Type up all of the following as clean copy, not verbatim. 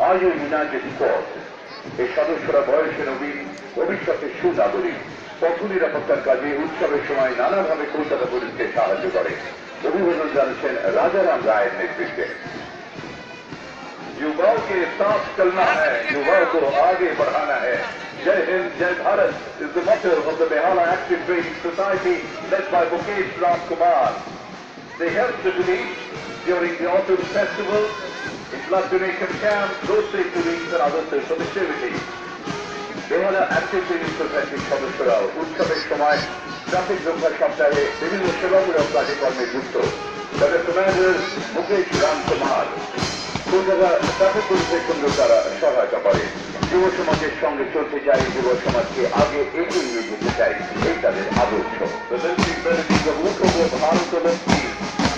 Are you united squad? এই সদস্যরা বয়সে নবীন, ভবিষ্যতে সুনাগরিক, পথ নিরাপত্তার কাজে উৎসবের সময় নানাভাবে কলকাতা পুলিশকে সাহায্য করে। অভিবাদন জানাচ্ছেন রাজারাম রায়ের নেতৃত্বে। युवाओं के साथ चलना है, युवाओं को आगे बढ़ाना है। जय हिंद, जय Bharat is the motto of the Behala Active Training Society led by Mukesh Ram Kumar. They helped the police during the autumn festival, in blood donation camps, road safety weeks and other social activities. Behala Active Training Society সদস্যরাও উৎসবের সময় traffic রক্ষা সপ্তাহে বিভিন্ন সেবামূলক কার্যক্রমে যুক্ত। তাদের কমান্ডার মুকেশ রাম কুমার কলকাতা ট্রাফিক পুলিশের সঙ্গে তারা সহায়তা করে। যুব সমাজের সঙ্গে চলতে চাই, যুব সমাজকে আগে এগিয়ে নিয়ে যেতে চাই, এই তাদের আদর্শ।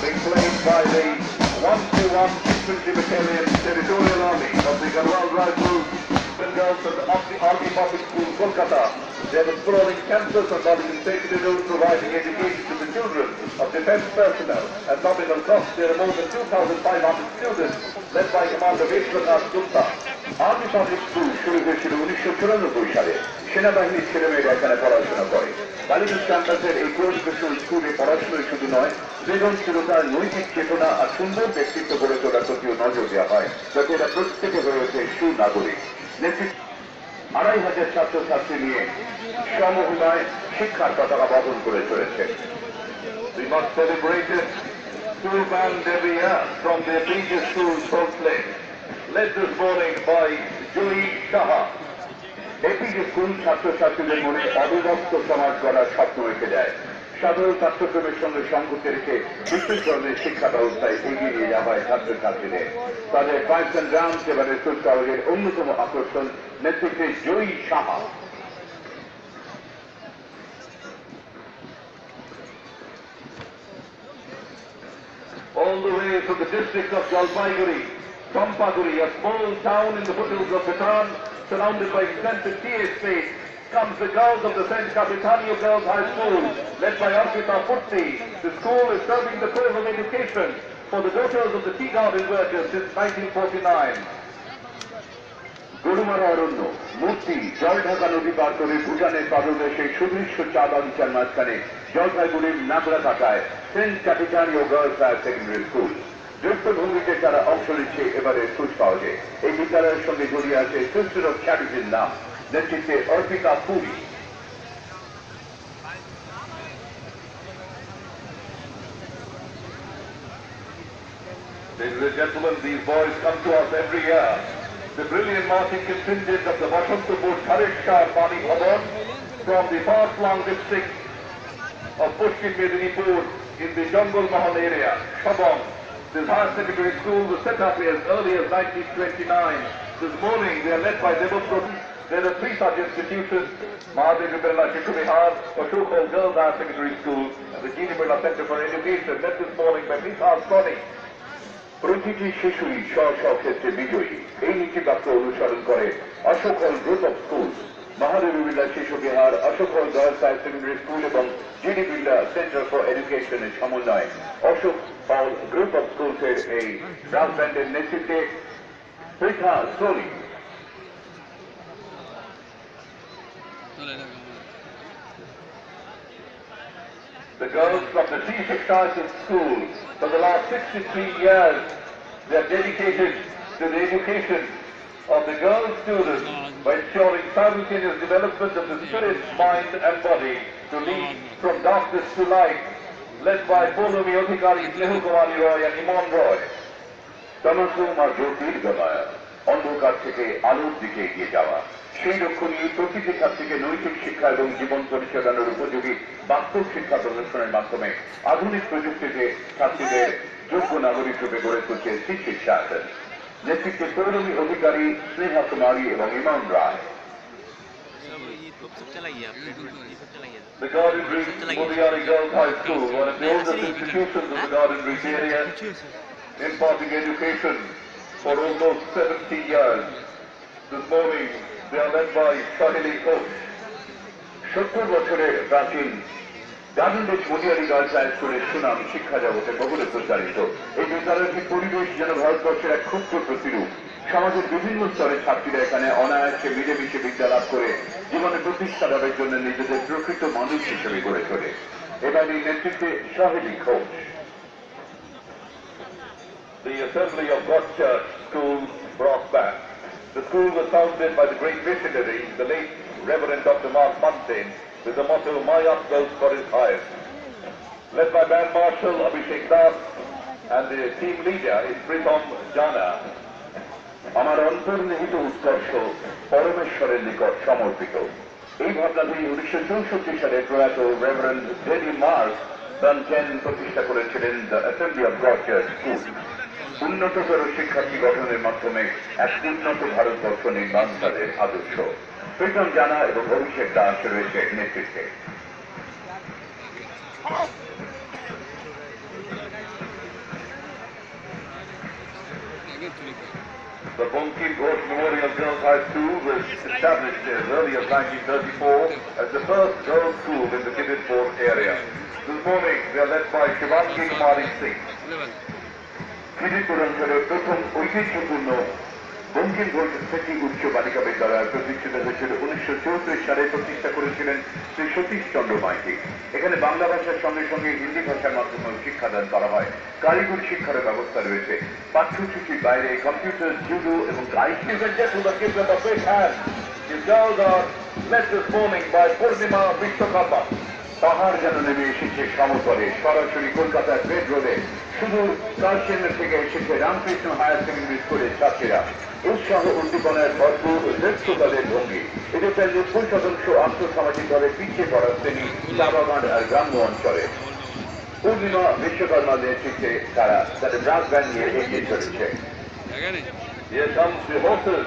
Being played by the 121 Infantry Battalion Territorial Army of the Redroad Rifles and Girls of the Army Public School, Kolkata. They are exploring campus and building safety rules, providing education to the children of defense personnel and nominal cost. There are more than 2,500 students led by Commander Redroad Gupta. Army Public School শুরু হয়েছিল 1994 সালে। সেনাবাহিনীর ছেলেমেয়েরা এখানে পড়াশোনা করে। বালিগঞ্জ ক্যাম্পাসের এই কোর্সভিত্তিক স্কুলে পড়াশোনাই শুধু নয়, সৃজনশীলতার নৈতিক চেতনা আর সুন্দর ব্যক্তিত্ব গড়ে তোলার প্রতিও নজর দেওয়া হয়, যাতে এরা প্রত্যেকে হয়ে ওঠে সুনাগরিক। নেতৃত্ব 2,500 ছাত্রছাত্রী নিয়ে সমমহিমায় শিক্ষার পতাকা বহন করে চলেছে। We must celebrate it school band every year from the previous school's play, led this morning by Joey Shaha. APJ school ছাত্রছাত্রীদের মনে অবিভক্ত সমাজ গড়ার স্বপ্ন রেখে দেয়। সাধারণ ছাত্রক্রমের সঙ্গে সংযুক্ত রেখে বিশেষ ধরনের শিক্ষা ব্যবস্থায় এগিয়ে নিয়ে যাওয়া হয় ছাত্রছাত্রীদের। তাদের ফাইভ অ্যান্ড গ্রাউন্ড এবারের কুচকাওয়াজের অন্যতম আকর্ষণ নেতৃত্বে জয়ী Saha. All the way from the district of Jalpaiguri, Pampaguri, a small town in the foothills of Bhutan, surrounded by extensive tea estates, comes the girls of the St. Capitanio Girls High School, led by Arpita Putty. The school is serving the cause of education for the daughters of the tea garden workers since 1949. Gorumara অরণ্য, মূর্তি, জল ঢাকা নদী পার করে ভুটানের পাদদেশে সুদৃশ্য চা বাগিচার মাঝখানে জলপাইগুড়ির নাগরাকাটায় saint Capitanio girls higher secondary school. যুক্ত ভঙ্গিতে তারা অংশ নিচ্ছে এবারের কুচকাওয়াজে। এই বিদ্যালয়ের সঙ্গে জড়িয়ে আছে সিস্টার অফ চ্যারিটির নাম, নেতৃত্বে Arpita Puri. Ladies and gentlemen, these boys come to us every year. The brilliant marching contingent of the Bashantapur Tharishkar Bani Bhavan from the far-flung district of Pushkin Medinipur in the Jungle Mahal area, Shabam. This higher secondary school was set up as early as 1929. This morning they are led by Devapur. There are three such institutions: Mahadevi Birla Shishu Vihar, Ashok Girls Higher Secondary School, and the Gini Birla Center for Education, led this morning by Misa Soni. প্রতিটি শিশুই স্ব ক্ষেত্রে বিজয়ী, এই নীতিবাক্য অনুসরণ করে Ashok group of school, Mahadevi Birla Shishu Vihar, Ashok girls higher secondary school এবং জিডি বিড়লা সেন্টার ফর এডুকেশনের সমন্বয় অশোক হল গ্রুপ অফ স্কুলসের এই ব্রাস ব্যান্ডের নেতৃত্বে Pritha Soni. The girls from the T6 school for the last 63 years, they are dedicated to the education of the girl students by ensuring simultaneous development of the spirit, mind and body to lead from darkness to light, led by Polomi Odhikari, Snehu Kumari Roy and Imon Roy. Tamasum আর জ্যোতির গলায় অন্ধকার থেকে আলোর দিকে এগিয়ে যাওয়া, সেই লক্ষ্য নিয়ে প্রতিটি ছাত্রীকে নৈতিক শিক্ষা এবং জীবন পরিচালনার উপযোগী বাস্তব শিক্ষা প্রদর্শনের মাধ্যমে আধুনিক প্রযুক্তিতে ছাত্রীদের যোগ্য নাগরিক রূপে গড়ে তুলছে শিক্ষিত শাসন। নেতৃত্বে পৌলমী অধিকারী, স্নেহা কুমারী এবং ইমন রায়। The Garden Reach Modiari Girls High School, one of the oldest institutions of the Garden Reach area, imparting education for almost 70 years. This morning, they are led by Sahili Ghosh. 70 বছরের প্রাচীন গার্ডেন রিচ মডিয়ারি গার্লস হাই স্কুলের সুনাম শিক্ষা জগতে বহুলে প্রচারিত। এই বিদ্যালয়টির পরিবেশ যেন ভারতবর্ষের এক ক্ষুদ্র প্রতিরূপ। সমাজের বিভিন্ন স্তরের ছাত্রীরা এখানে অনায়াসে মিলেমিশে বিদ্যা লাভ করে জীবনে প্রতিষ্ঠা লাভের জন্য নিজেদের প্রকৃত মানুষ হিসেবে গড়ে তোলে। এবারের নেতৃত্বে Shahedi Ghosh. The assembly of God Church School brought back. The school was founded by the great visionary, the late Reverend Dr. Mark Munson, with the motto, "My utmost for His highest." Led by Band Marshal Abhishek Das and the team leader is Pritam Jana. আমার অন্তর্নিহিত উৎকর্ষ পরমেশ্বরের নিকট সমর্পিত। এই ভাবনাটি 1964 সালে প্রয়াত reverend JD mark ডানকেন প্রতিষ্ঠা করেছিলেন the assembly of god church school. উন্নততর শিক্ষার্থী গঠনের মাধ্যমে এক উন্নত ভারতবর্ষ নির্মাণ তাদের আদর্শ। প্রীতম জানা এবং অভিষেক দাস রয়েছে নেতৃত্বে। The Bankim Ghosh Memorial Girls High School was established as early as 1934 as the first girls' school in the Kiditpur area. This morning they are led by Shivangi Kumari Singh. Kiditpur অঞ্চলের প্রথম ঐতিহ্যপূর্ণ বঙ্কিম ঘোষ স্মৃতি উচ্চ বালিকা বিদ্যালয় প্রতিষ্ঠিত হয়েছিল 1934 সালে। প্রতিষ্ঠা করেছিলেন শ্রী সতীশ চন্দ্র মাইতি। এখানে বাংলা ভাষার সঙ্গে সঙ্গে হিন্দি ভাষার মাধ্যমে শিক্ষাদান করা হয়। কারিগরি শিক্ষার ব্যবস্থা রয়েছে। পাঠ্যসূচির বাইরে কম্পিউটার, জুডো এবং বিশ্বকাপা পাহাড় যেন নেমে এসেছে সমতলে, সরাসরি কলকাতার রেডরোডে সুদূর কালচেন্নাই থেকে এসেছে রামকৃষ্ণ হায়ার সেকেন্ডারি স্কুলের ছাত্রীরা। উৎসাহ উদ্দীপনায় ভরপুর নৃত্য তাদের ভঙ্গি। এদের প্রায় 90% আর্থসামাজিকভাবে পিছিয়ে পড়া শ্রেণী চা বাগান আর গ্রাম্য অঞ্চলে। পূর্ণিমা বিশ্বকর্মার নেতৃত্বে তারা তাদের ব্রাস ব্যান্ড নিয়ে এগিয়ে চলেছে। Here comes the horses.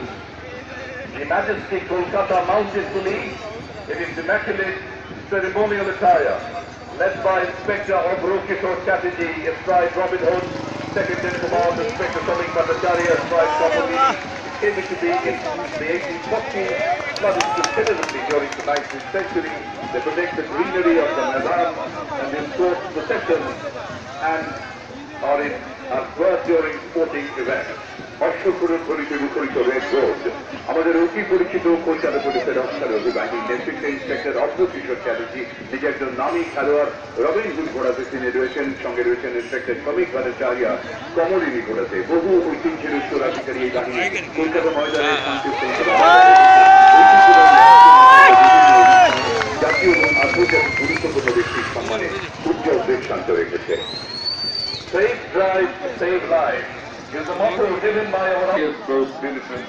The Majesty Kolkata Mounted Police in its immaculate ceremonial attire, led by Inspector Obrokishore Chatterjee, astride Robin Hood, second in command Inspector Samik Bhattacharya, astride Kapoli. Came into being in the 1840s, flooded considerably during the 19th century. They protect the greenery of the Madam and they escort processions and are work during sporting events. অশ্বপুরের পরিচয় মুখরিত red road আমাদের অতি পরিচিত কলকাতা পুলিশের officer বাহিনীর নেতৃত্বে inspector অভ্রকিশোর Chatterjee নিজে একজন নামী খেলোয়াড় রবিন হুড ঘোড়াতে তিনি রয়েছেন। সঙ্গে রয়েছেন ইন্সপেক্টর শ্রমিক ভট্টাচার্য কমলিনী ঘোড়াতে। বহু ঐতিহ্যের উত্তরাধিকারী এই বাহিনী কলকাতা ময়দানে জাতীয় এবং আন্তর্জাতিক গুরুত্বপূর্ণ ব্যক্তির সম্মানে উজ্জ্বল দৃষ্টান্ত রেখেছে। Safe drive, save life is the motto given by our most benefit.